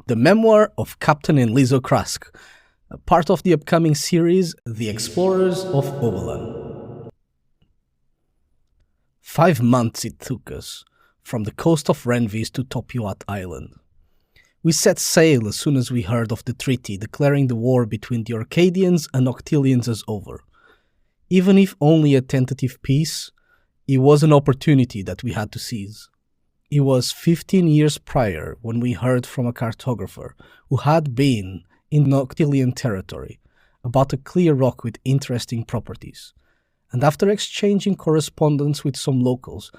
the memoir of Captain Enlizo Crask, a part of the upcoming series The Explorers of Oberlin. 5 months it took us, from the coast of Renvis to Topiwat Island. We set sail as soon as we heard of the treaty declaring the war between the Orcadians and Octilians as over. Even if only a tentative peace, it was an opportunity that we had to seize. It was 15 years prior when we heard from a cartographer who had been in Octilian territory about a clear rock with interesting properties. And after exchanging correspondence with some locals,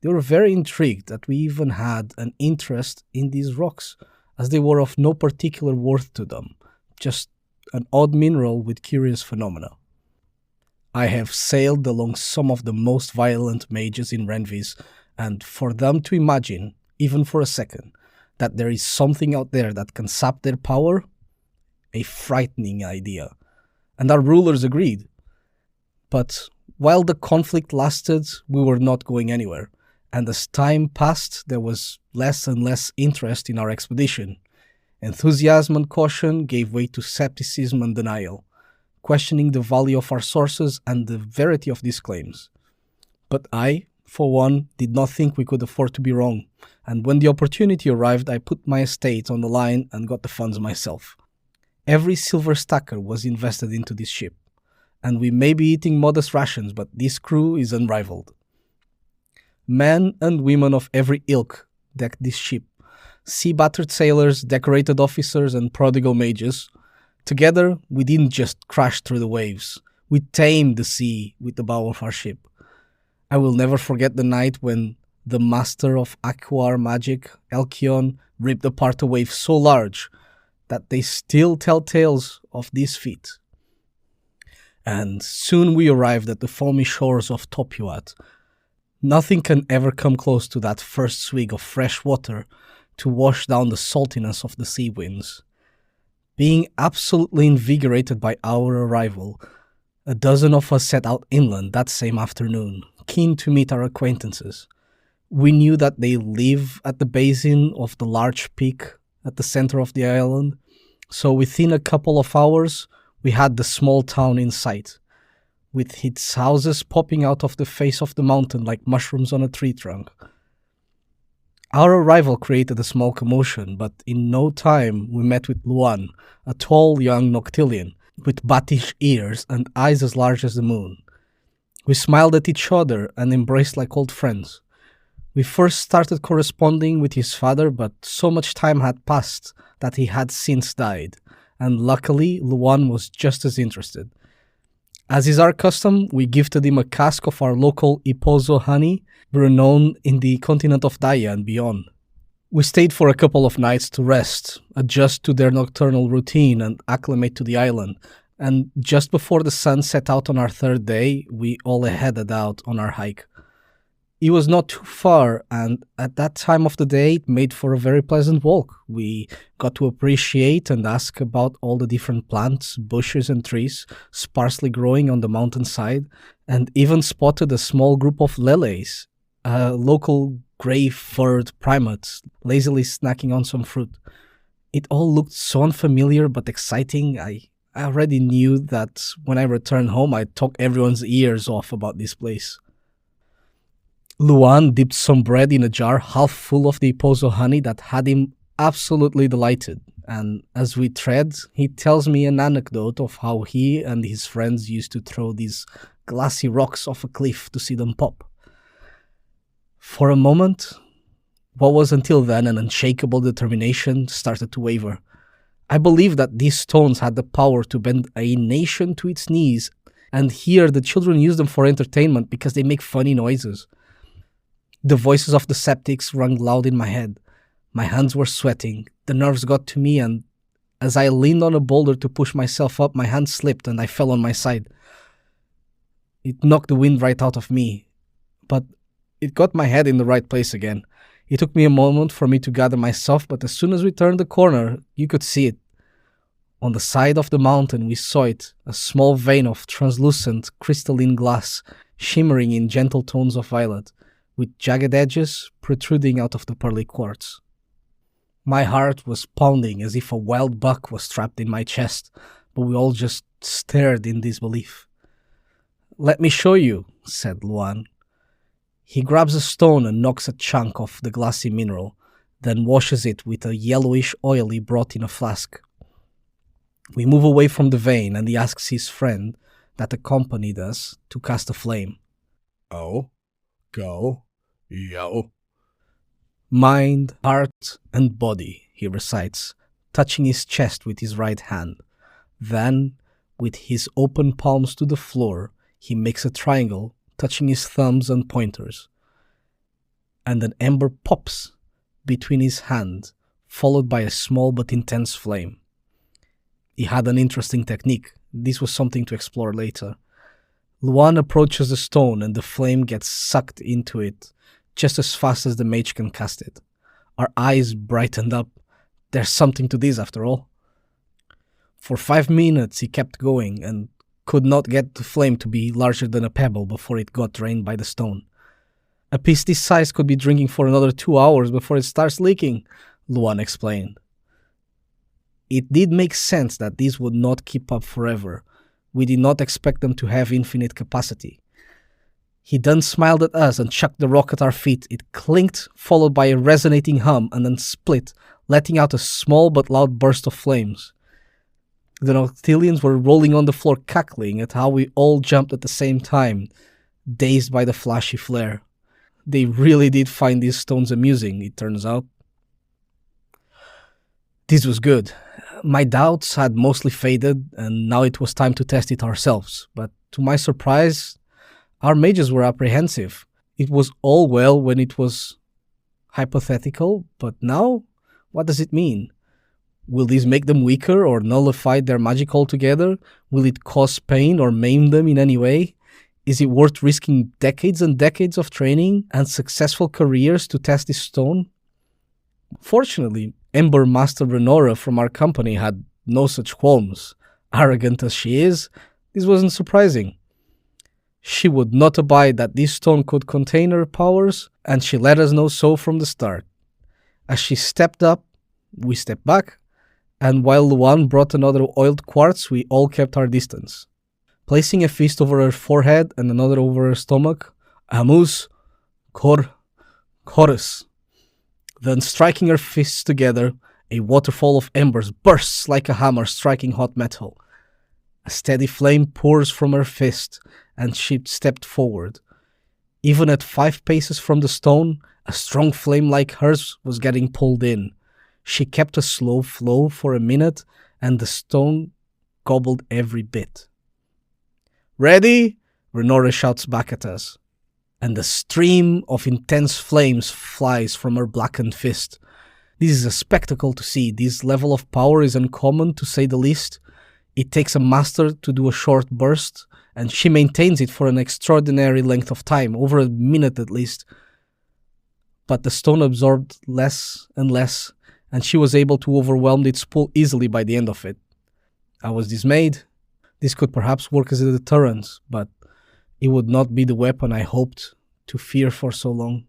they were very intrigued that we even had an interest in these rocks, as they were of no particular worth to them, just an odd mineral with curious phenomena. I have sailed along some of the most violent mages in Renvis, and for them to imagine, even for a second, that there is something out there that can sap their power, a frightening idea. And our rulers agreed. But while the conflict lasted, we were not going anywhere, and as time passed, there was less and less interest in our expedition. Enthusiasm and caution gave way to skepticism and denial, questioning the value of our sources and the verity of these claims. But I, for one, did not think we could afford to be wrong, and when the opportunity arrived, I put my estate on the line and got the funds myself. Every silver stacker was invested into this ship, and we may be eating modest rations, but this crew is unrivaled. Men and women of every ilk decked this ship, sea-battered sailors, decorated officers, and prodigal mages. Together, we didn't just crash through the waves. We tamed the sea with the bow of our ship. I will never forget the night when the master of Aquar magic, Elkion, ripped apart a wave so large that they still tell tales of this feat. And soon we arrived at the foamy shores of Topiwat. Nothing can ever come close to that first swig of fresh water to wash down the saltiness of the sea winds. Being absolutely invigorated by our arrival, a dozen of us set out inland that same afternoon, keen to meet our acquaintances. We knew that they live at the basin of the large peak at the center of the island, so within a couple of hours we had the small town in sight, with its houses popping out of the face of the mountain like mushrooms on a tree trunk. Our arrival created a small commotion, but in no time we met with Luan, a tall young Noctilian, with battish ears and eyes as large as the moon. We smiled at each other and embraced like old friends. We first started corresponding with his father, but so much time had passed that he had since died, and luckily Luan was just as interested. As is our custom, we gifted him a cask of our local Ipozo honey, renowned in the continent of Daya and beyond. We stayed for a couple of nights to rest, adjust to their nocturnal routine and acclimate to the island, and just before the sun set out on our third day, we all headed out on our hike. It was not too far, and at that time of the day, it made for a very pleasant walk. We got to appreciate and ask about all the different plants, bushes and trees sparsely growing on the mountainside, and even spotted a small group of leleis, local grey-furred primates, lazily snacking on some fruit. It all looked so unfamiliar but exciting. I already knew that when I returned home, I'd talk everyone's ears off about this place. Luan dipped some bread in a jar half full of the Ipozo honey that had him absolutely delighted, and as we tread, he tells me an anecdote of how he and his friends used to throw these glassy rocks off a cliff to see them pop. For a moment, what was until then an unshakable determination started to waver. I believed that these stones had the power to bend a nation to its knees, and here the children use them for entertainment because they make funny noises. The voices of the skeptics rang loud in my head. My hands were sweating, the nerves got to me, and as I leaned on a boulder to push myself up, my hand slipped and I fell on my side. It knocked the wind right out of me, but it got my head in the right place again. It took me a moment for me to gather myself, but as soon as we turned the corner, you could see it. On the side of the mountain we saw it, a small vein of translucent crystalline glass, shimmering in gentle tones of violet, with jagged edges protruding out of the pearly quartz. My heart was pounding as if a wild buck was trapped in my chest, but we all just stared in disbelief. "Let me show you," said Luan. He grabs a stone and knocks a chunk of the glassy mineral, then washes it with a yellowish oil he brought in a flask. We move away from the vein and he asks his friend that accompanied us to cast a flame. "Oh, go, yo." "Mind, heart, and body," he recites, touching his chest with his right hand. Then, with his open palms to the floor, he makes a triangle, touching his thumbs and pointers. And an ember pops between his hands, followed by a small but intense flame. He had an interesting technique. This was something to explore later. Luan approaches the stone and the flame gets sucked into it just as fast as the mage can cast it. Our eyes brightened up. There's something to this after all. For 5 minutes he kept going and could not get the flame to be larger than a pebble before it got drained by the stone. "A piece this size could be drinking for another 2 hours before it starts leaking," Luan explained. It did make sense that these would not keep up forever. We did not expect them to have infinite capacity. He then smiled at us and chucked the rock at our feet. It clinked, followed by a resonating hum, and then split, letting out a small but loud burst of flames. The Noctillians were rolling on the floor cackling at how we all jumped at the same time, dazed by the flashy flare. They really did find these stones amusing, it turns out. This was good. My doubts had mostly faded, and now it was time to test it ourselves. But to my surprise, our mages were apprehensive. It was all well when it was hypothetical, but now, what does it mean? Will this make them weaker or nullify their magic altogether? Will it cause pain or maim them in any way? Is it worth risking decades and decades of training and successful careers to test this stone? Fortunately, Ember Master Renora from our company had no such qualms. Arrogant as she is, this wasn't surprising. She would not abide that this stone could contain her powers, and she let us know so from the start. As she stepped up, we stepped back, and while Luan brought another oiled quartz, we all kept our distance. Placing a fist over her forehead and another over her stomach, Amus, Chorus. Then striking her fists together, a waterfall of embers bursts like a hammer striking hot metal. A steady flame pours from her fist, and she stepped forward. Even at 5 paces from the stone, a strong flame like hers was getting pulled in. She kept a slow flow for a minute, and the stone gobbled every bit. "Ready?" Renora shouts back at us, and a stream of intense flames flies from her blackened fist. This is a spectacle to see. This level of power is uncommon, to say the least. It takes a master to do a short burst, and she maintains it for an extraordinary length of time, over a minute at least. But the stone absorbed less and less, and she was able to overwhelm its pull easily by the end of it. I was dismayed. This could perhaps work as a deterrent, but it would not be the weapon I hoped to fear for so long.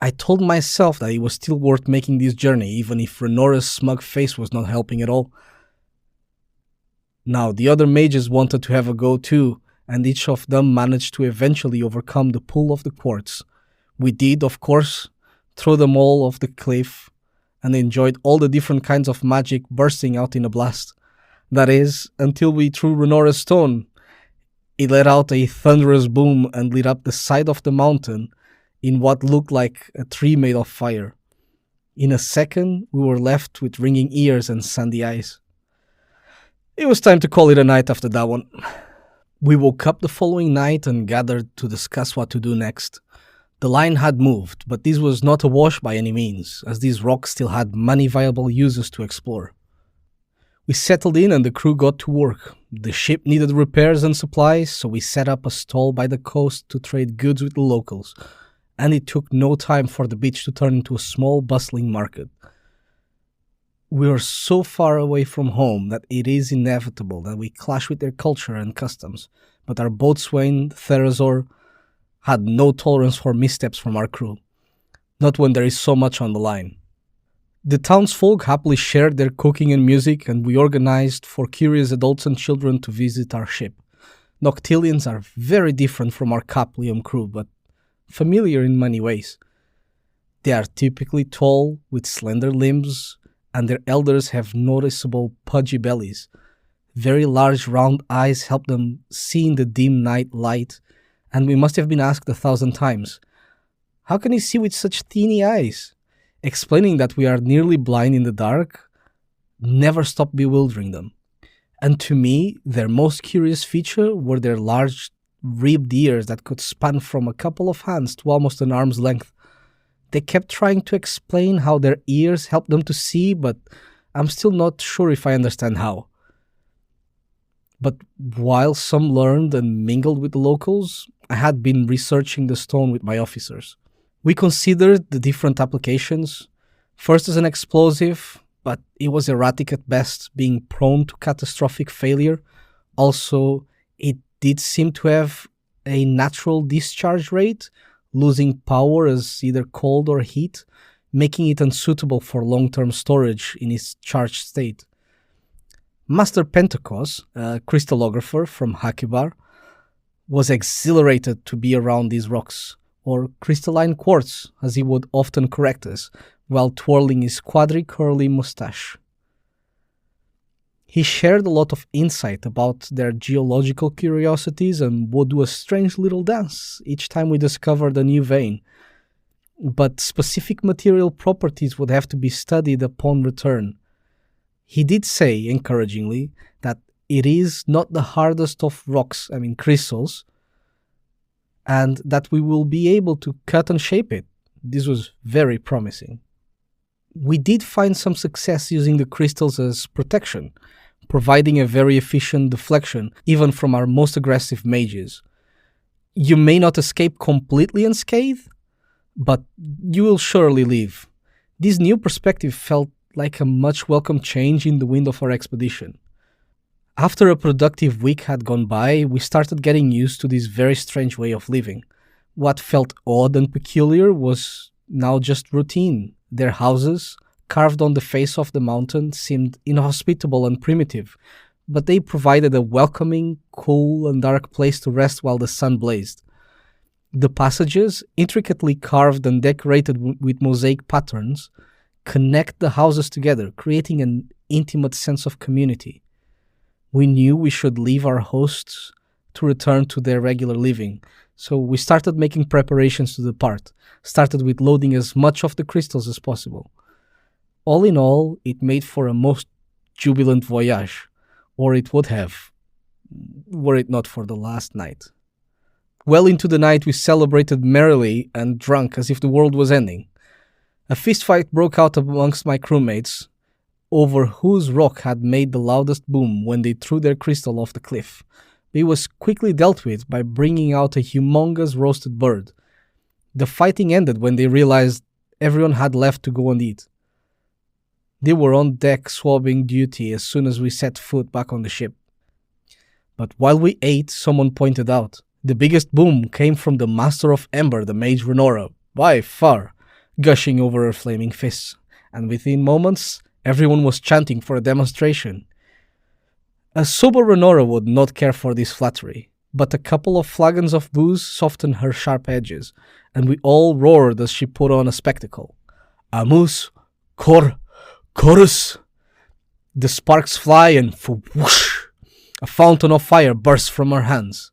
I told myself that it was still worth making this journey, even if Renora's smug face was not helping at all. Now, the other mages wanted to have a go too, and each of them managed to eventually overcome the pull of the quartz. We did, of course, throw them all off the cliff, and enjoyed all the different kinds of magic bursting out in a blast. That is, until we threw Renora's stone. It let out a thunderous boom and lit up the side of the mountain in what looked like a tree made of fire. In a second, we were left with ringing ears and sandy eyes. It was time to call it a night after that one. We woke up the following night and gathered to discuss what to do next. The line had moved, but this was not a wash by any means, as these rocks still had many viable uses to explore. We settled in and the crew got to work. The ship needed repairs and supplies, so we set up a stall by the coast to trade goods with the locals, and it took no time for the beach to turn into a small, bustling market. We are so far away from home that it is inevitable that we clash with their culture and customs, but our boatswain, Therazor, had no tolerance for missteps from our crew, not when there is so much on the line. The townsfolk happily shared their cooking and music, and we organized for curious adults and children to visit our ship. Noctilians are very different from our Caplium crew, but familiar in many ways. They are typically tall, with slender limbs, and their elders have noticeable pudgy bellies. Very large round eyes help them see in the dim night light, and we must have been asked 1,000 times, how can he see with such teeny eyes? Explaining that we are nearly blind in the dark never stopped bewildering them. And to me, their most curious feature were their large ribbed ears that could span from a couple of hands to almost an arm's length. They kept trying to explain how their ears helped them to see, but I'm still not sure if I understand how. But while some learned and mingled with the locals, I had been researching the stone with my officers. We considered the different applications, first as an explosive, but it was erratic at best, being prone to catastrophic failure. Also, it did seem to have a natural discharge rate, losing power as either cold or heat, making it unsuitable for long-term storage in its charged state. Master Pentecost, a crystallographer from Hakibar, was exhilarated to be around these rocks, or crystalline quartz, as he would often correct us, while twirling his quadri-curly mustache. He shared a lot of insight about their geological curiosities and would do a strange little dance each time we discovered a new vein. But specific material properties would have to be studied upon return. He did say, encouragingly, that it is not the hardest of rocks, crystals, and that we will be able to cut and shape it. This was very promising. We did find some success using the crystals as protection, providing a very efficient deflection, even from our most aggressive mages. You may not escape completely unscathed, but you will surely live. This new perspective felt like a much welcome change in the wind of our expedition. After a productive week had gone by, we started getting used to this very strange way of living. What felt odd and peculiar was now just routine. Their houses, carved on the face of the mountain, seemed inhospitable and primitive, but they provided a welcoming, cool, and dark place to rest while the sun blazed. The passages, intricately carved and decorated with mosaic patterns, connect the houses together, creating an intimate sense of community. We knew we should leave our hosts to return to their regular living, so we started making preparations to depart, started with loading as much of the crystals as possible. All in all, it made for a most jubilant voyage, or it would have, were it not for the last night. Well into the night we celebrated merrily and drank as if the world was ending. A fistfight broke out amongst my crewmates, over whose rock had made the loudest boom when they threw their crystal off the cliff. It was quickly dealt with by bringing out a humongous roasted bird. The fighting ended when they realized everyone had left to go and eat. They were on deck swabbing duty as soon as we set foot back on the ship. But while we ate, someone pointed out, the biggest boom came from the Master of Ember, the Mage Renora, by far, gushing over her flaming fists, and within moments, everyone was chanting for a demonstration. A sober Renora would not care for this flattery, but a couple of flagons of booze softened her sharp edges, and we all roared as she put on a spectacle. Amus, chorus! The sparks fly and whoosh! A fountain of fire bursts from her hands.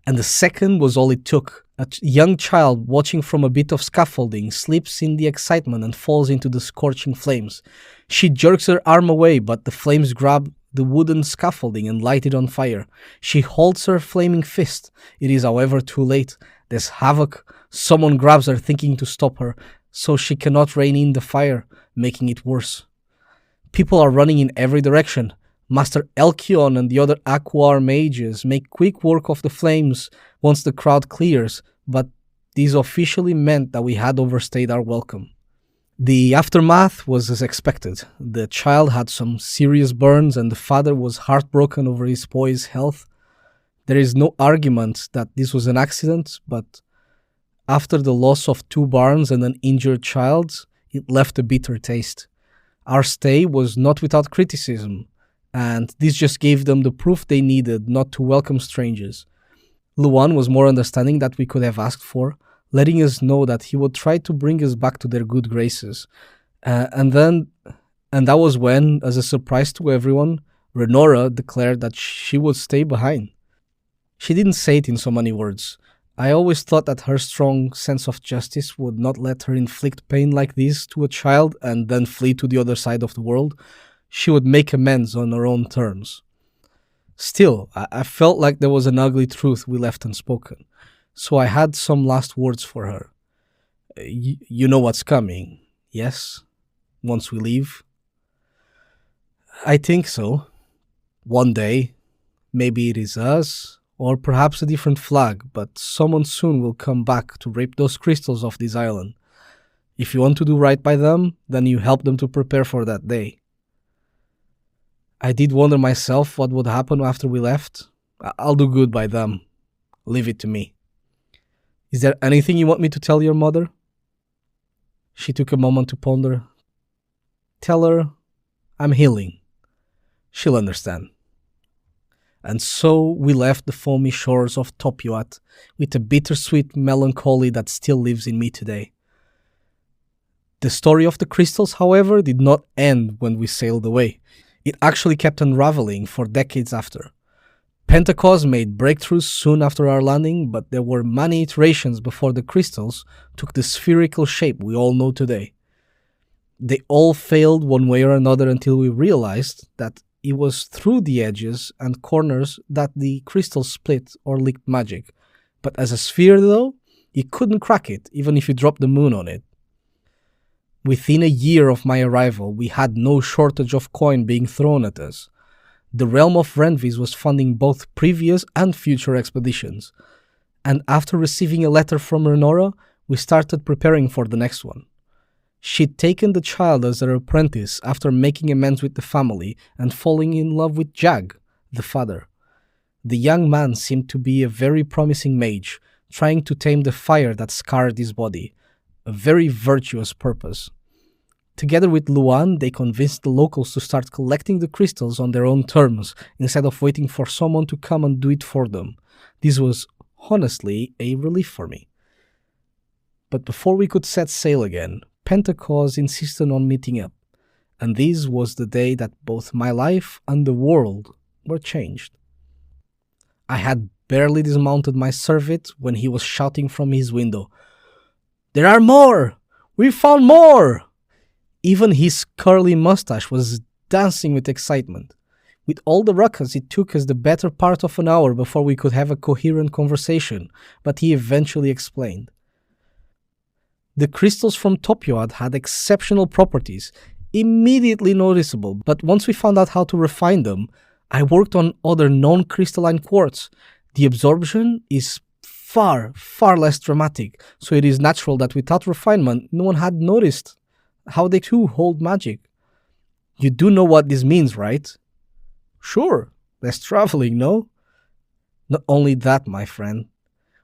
And the second was all it took. A young child watching from a bit of scaffolding slips in the excitement and falls into the scorching flames. She jerks her arm away, but the flames grab the wooden scaffolding and light it on fire. She holds her flaming fist. It is, however, too late. There's havoc. Someone grabs her, thinking to stop her, so she cannot rein in the fire, making it worse. People are running in every direction. Master Elkion and the other Aquar mages make quick work of the flames once the crowd clears, but this officially meant that we had overstayed our welcome. The aftermath was as expected. The child had some serious burns and the father was heartbroken over his boy's health. There is no argument that this was an accident, but after the loss of 2 barns and an injured child, It left a bitter taste. Our stay was not without criticism, and this just gave them the proof they needed not to welcome strangers. Luan was more understanding than we could have asked for, letting us know that he would try to bring us back to their good graces. And that was when, as a surprise to everyone, Renora declared that she would stay behind. She didn't say it in so many words. I always thought that her strong sense of justice would not let her inflict pain like this to a child and then flee to the other side of the world. She would make amends on her own terms. Still, I felt like there was an ugly truth we left unspoken, so I had some last words for her. You know what's coming, yes? Once we leave? I think so. One day, maybe it is us, or perhaps a different flag, but someone soon will come back to rape those crystals off this island. If you want to do right by them, then you help them to prepare for that day. I did wonder myself what would happen after we left. I'll do good by them. Leave it to me. Is there anything you want me to tell your mother? She took a moment to ponder. Tell her I'm healing. She'll understand. And so we left the foamy shores of Topiwat with a bittersweet melancholy that still lives in me today. The story of the crystals, however, did not end when we sailed away. It actually kept unraveling for decades after. Pentecost made breakthroughs soon after our landing, but there were many iterations before the crystals took the spherical shape we all know today. They all failed one way or another until we realized that it was through the edges and corners that the crystal split or leaked magic. But as a sphere, though, you couldn't crack it, even if you dropped the moon on it. Within a year of my arrival, we had no shortage of coin being thrown at us. The realm of Renvis was funding both previous and future expeditions. And after receiving a letter from Renora, we started preparing for the next one. She'd taken the child as her apprentice after making amends with the family and falling in love with Jag, the father. The young man seemed to be a very promising mage, trying to tame the fire that scarred his body, a very virtuous purpose. Together with Luan, they convinced the locals to start collecting the crystals on their own terms, instead of waiting for someone to come and do it for them. This was, honestly, a relief for me. But before we could set sail again, Pentecost insisted on meeting up, and this was the day that both my life and the world were changed. I had barely dismounted my servant when he was shouting from his window, "There are more! We found more!" Even his curly mustache was dancing with excitement. With all the ruckus, it took us the better part of an hour before we could have a coherent conversation, but he eventually explained. The crystals from Topiwat had exceptional properties, immediately noticeable, but once we found out how to refine them, I worked on other non-crystalline quartz. The absorption is far, far less dramatic, so it is natural that without refinement, no one had noticed how they too hold magic. You do know what this means, right? Sure, less traveling, no? Not only that, my friend.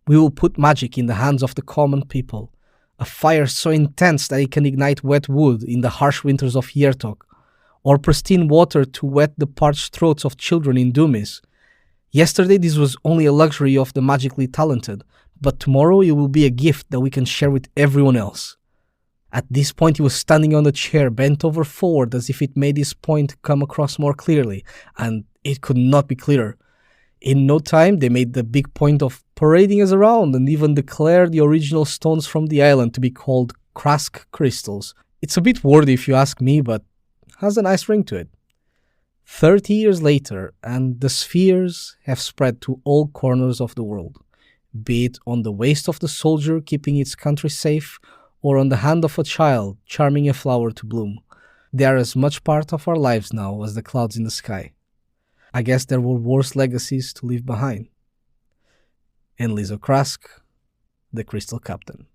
We will put magic in the hands of the common people. A fire so intense that it can ignite wet wood in the harsh winters of Yertok, or pristine water to wet the parched throats of children in Dumis. Yesterday this was only a luxury of the magically talented, but tomorrow it will be a gift that we can share with everyone else. At this point he was standing on the chair, bent over forward as if it made his point come across more clearly, and it could not be clearer. In no time, they made the big point of parading us around and even declared the original stones from the island to be called Crask crystals. It's a bit wordy if you ask me, but has a nice ring to it. 30 years later, and the spheres have spread to all corners of the world, be it on the waist of the soldier keeping its country safe, or on the hand of a child charming a flower to bloom. They are as much part of our lives now as the clouds in the sky. I guess there were worse legacies to leave behind. Enlizo Crask, the Crystal Captain.